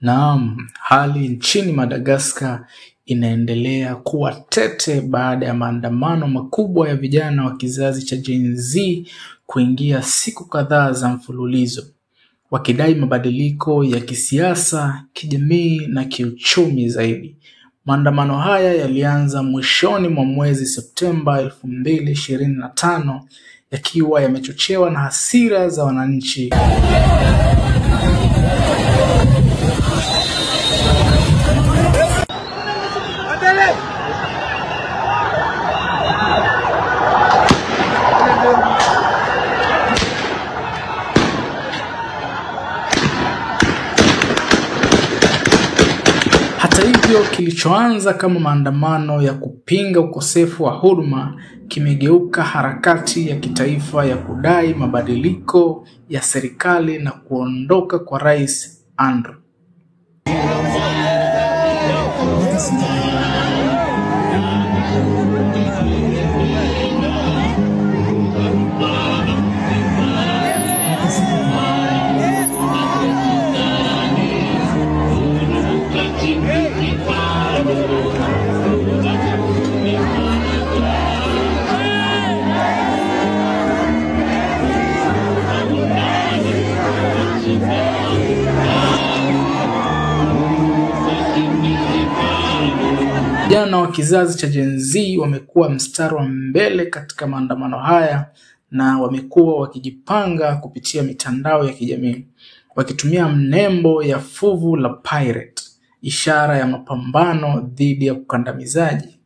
Naam, hali nchini Madagascar inaendelea kuwa tete baada ya maandamano makubwa ya vijana wa kizazi cha Gen Z kuingia siku kadhaa za mfululizo, wakidai mabadiliko ya kisiasa, kijamii na kiuchumi zaidi. Maandamano haya yalianza mwishoni mwa mwezi Septemba 2025 yakiwa yamechochewa na hasira za wananchi. Hata hivyo, kilichoanza kama maandamano ya kupinga ukosefu wa huduma kimegeuka harakati ya kitaifa ya kudai mabadiliko ya serikali na kuondoka kwa Rais Andry. Vijana wa kizazi cha Gen Z wamekuwa mstari wa mbele katika maandamano haya na wamekuwa wakijipanga kupitia mitandao ya kijamii, wakitumia nembo ya fuvu la pirate, ishara ya mapambano dhidi ya ukandamizaji.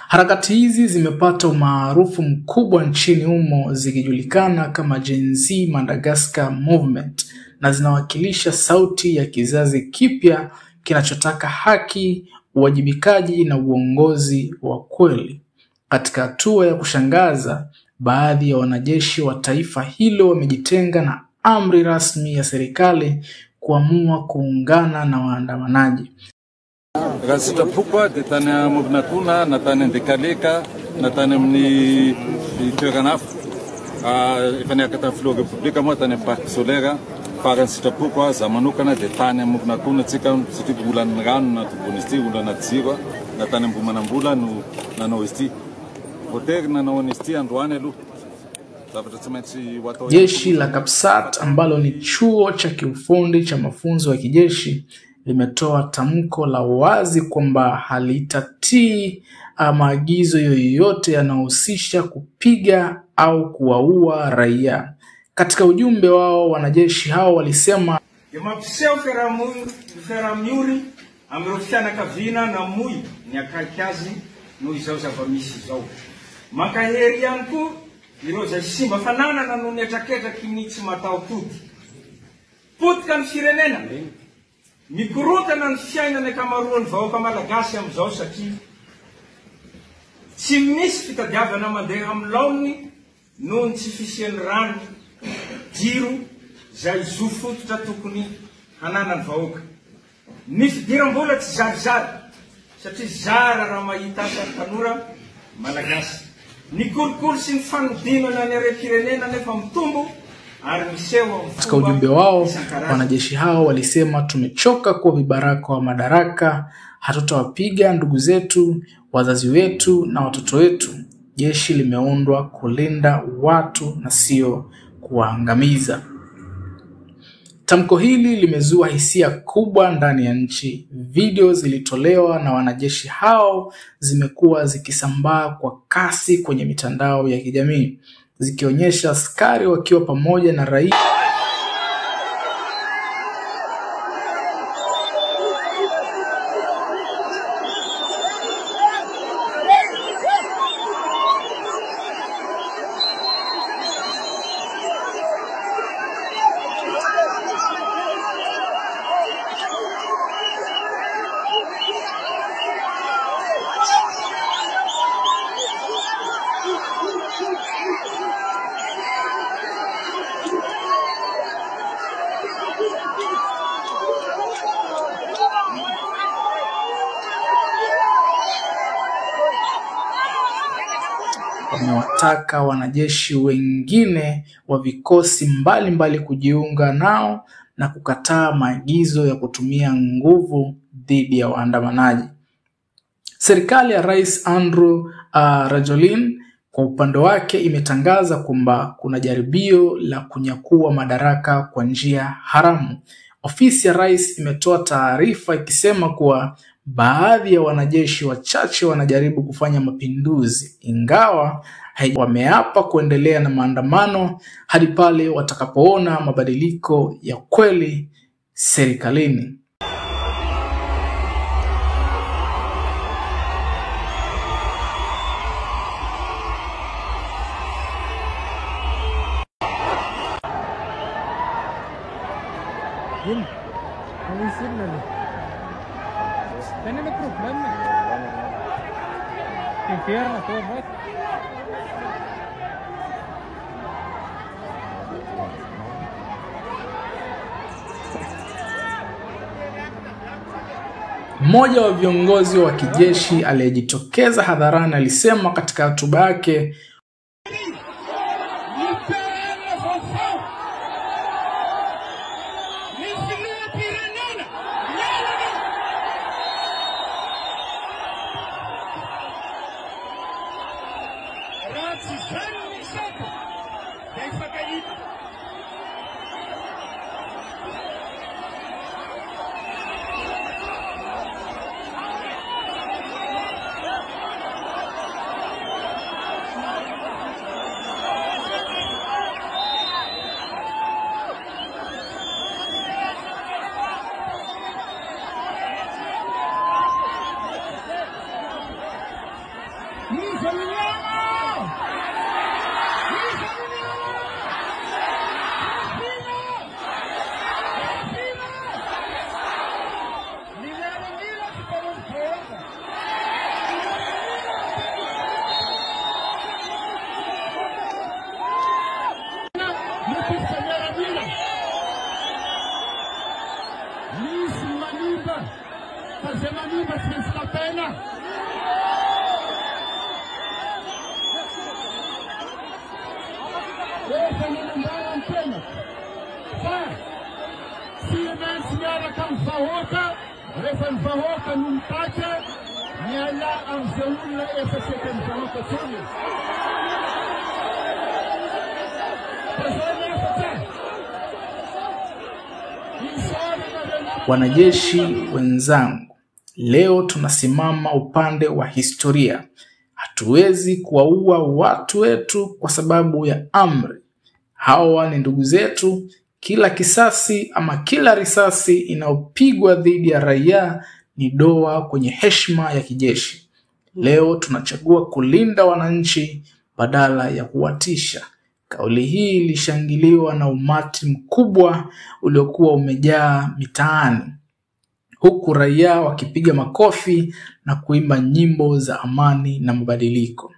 Harakati hizi zimepata umaarufu mkubwa nchini humo, zikijulikana kama Gen Z Madagascar Movement, na zinawakilisha sauti ya kizazi kipya kinachotaka haki, uwajibikaji na uongozi wa kweli. Katika hatua ya kushangaza, baadhi ya wanajeshi wa taifa hilo wamejitenga na amri rasmi ya serikali kuamua kuungana na waandamanaji. Rasitapukwa detana mubnatuna na tane ndekaleka na tane mni itoeranafu ifanya kata floga publika mo tane park solera para sitapukwa za manukana detana mubnatuna tsika sitibulan rano na tubunisti ulana tsiwa na tane mbumanambula na noesti hotel na noesti andwanelu. Jeshi la Kapsat ambalo ni chuo cha kiufundi cha mafunzo ya kijeshi limetoa tamko la wazi kwamba halitatii maagizo yoyote yanayohusisha kupiga au kuwaua raia. Katika ujumbe wao, wanajeshi hao walisema amerofishana kavina na mui nyakakazi nuizauza vamisi zao makaheri yanku iroza simba fanana na nunetaketa kinitsi matao put kan firenena mikurota na nfiaina na kamaruan vaoka Malagasy amzao satria tsy misy fitadiavana mandeha amin'ny laony nohony tsy fisiany rano jiro zay zo fototra tokony hananany vahoaka. Ny fidiram-bola tsy zarizary satria zara raha mahita asa tanora Malagasy. Ny kolokolo sy ny fanodinana ny are-pirenena nefa mitombo. Katika ujumbe wao, wanajeshi hao walisema, tumechoka kuwa vibaraka wa madaraka, hatutawapiga ndugu zetu, wazazi wetu na watoto wetu. Jeshi limeundwa kulinda watu na sio kuwaangamiza. Tamko hili limezua hisia kubwa ndani ya nchi. Video zilitolewa na wanajeshi hao zimekuwa zikisambaa kwa kasi kwenye mitandao ya kijamii, zikionyesha askari wakiwa pamoja na raia wamewataka wanajeshi wengine wa vikosi mbalimbali kujiunga nao na kukataa maagizo ya kutumia nguvu dhidi ya waandamanaji. Serikali ya Rais Andry Rajoelina kwa upande wake imetangaza kwamba kuna jaribio la kunyakua madaraka kwa njia haramu. Ofisi ya rais imetoa taarifa ikisema kuwa baadhi ya wanajeshi wachache wanajaribu kufanya mapinduzi, ingawa wameapa kuendelea na maandamano hadi pale watakapoona mabadiliko ya kweli serikalini. Mmoja wa viongozi wa kijeshi aliyejitokeza hadharani alisema katika hotuba yake, wanajeshi wenzangu, leo tunasimama upande wa historia. Hatuwezi kuwaua watu wetu kwa sababu ya amri. Hawa ni ndugu zetu. Kila kisasi ama kila risasi inayopigwa dhidi ya raia ni doa kwenye heshima ya kijeshi. Leo tunachagua kulinda wananchi badala ya kuwatisha. Kauli hii ilishangiliwa na umati mkubwa uliokuwa umejaa mitaani, huku raia wakipiga makofi na kuimba nyimbo za amani na mabadiliko.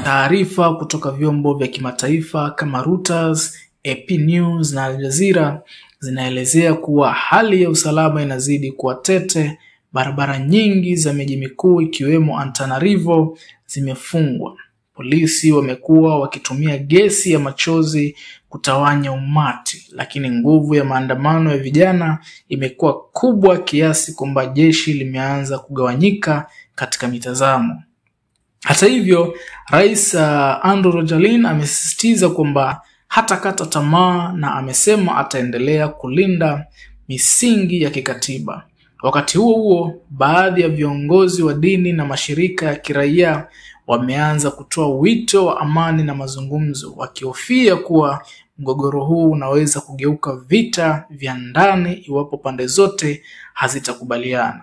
Taarifa kutoka vyombo vya kimataifa kama Reuters, AP News na Al Jazeera zinaelezea kuwa hali ya usalama inazidi kuwa tete. Barabara nyingi za miji mikuu ikiwemo Antananarivo zimefungwa. Polisi wamekuwa wakitumia gesi ya machozi kutawanya umati, lakini nguvu ya maandamano ya vijana imekuwa kubwa kiasi kwamba jeshi limeanza kugawanyika katika mitazamo. Hata hivyo, Rais Andry Rajoelina amesisitiza kwamba hatakata tamaa na amesema ataendelea kulinda misingi ya kikatiba. Wakati huo huo, baadhi ya viongozi wa dini na mashirika ya kiraia wameanza kutoa wito wa amani na mazungumzo, wakihofia kuwa mgogoro huu unaweza kugeuka vita vya ndani iwapo pande zote hazitakubaliana.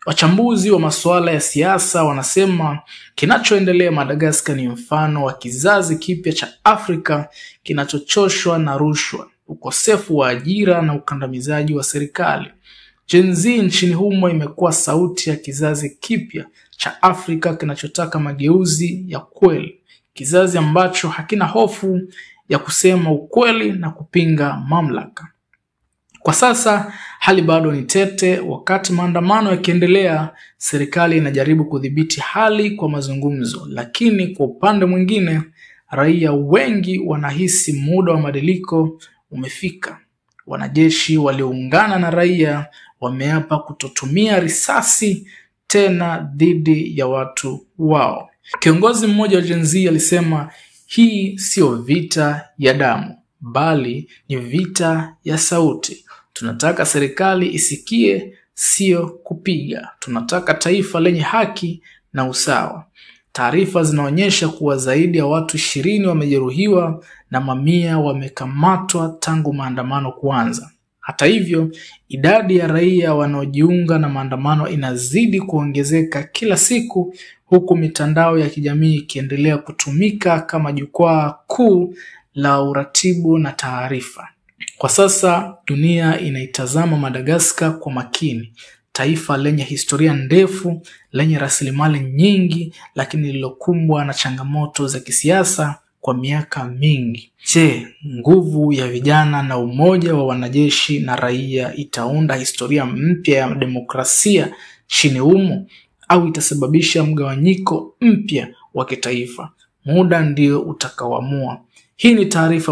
Wachambuzi wa masuala ya siasa wanasema kinachoendelea Madagascar ni mfano wa kizazi kipya cha Afrika kinachochoshwa na rushwa, ukosefu wa ajira na ukandamizaji wa serikali. Gen Z nchini humo imekuwa sauti ya kizazi kipya cha Afrika kinachotaka mageuzi ya kweli, kizazi ambacho hakina hofu ya kusema ukweli na kupinga mamlaka. Kwa sasa hali bado ni tete. Wakati maandamano yakiendelea, serikali inajaribu kudhibiti hali kwa mazungumzo, lakini kwa upande mwingine raia wengi wanahisi muda wa mabadiliko umefika. Wanajeshi walioungana na raia wameapa kutotumia risasi tena dhidi ya watu wao. Kiongozi mmoja wa Gen Z alisema hii sio vita ya damu, bali ni vita ya sauti. Tunataka serikali isikie, sio kupiga. Tunataka taifa lenye haki na usawa. Taarifa zinaonyesha kuwa zaidi ya watu 20 wamejeruhiwa na mamia wamekamatwa tangu maandamano kuanza. Hata hivyo, idadi ya raia wanaojiunga na maandamano inazidi kuongezeka kila siku, huku mitandao ya kijamii ikiendelea kutumika kama jukwaa kuu la uratibu na taarifa. Kwa sasa dunia inaitazama Madagascar kwa makini, taifa lenye historia ndefu, lenye rasilimali nyingi, lakini lililokumbwa na changamoto za kisiasa kwa miaka mingi. Je, nguvu ya vijana na umoja wa wanajeshi na raia itaunda historia mpya ya demokrasia nchini humo, au itasababisha mgawanyiko mpya wa kitaifa? Muda ndio utakaoamua. Hii ni taarifa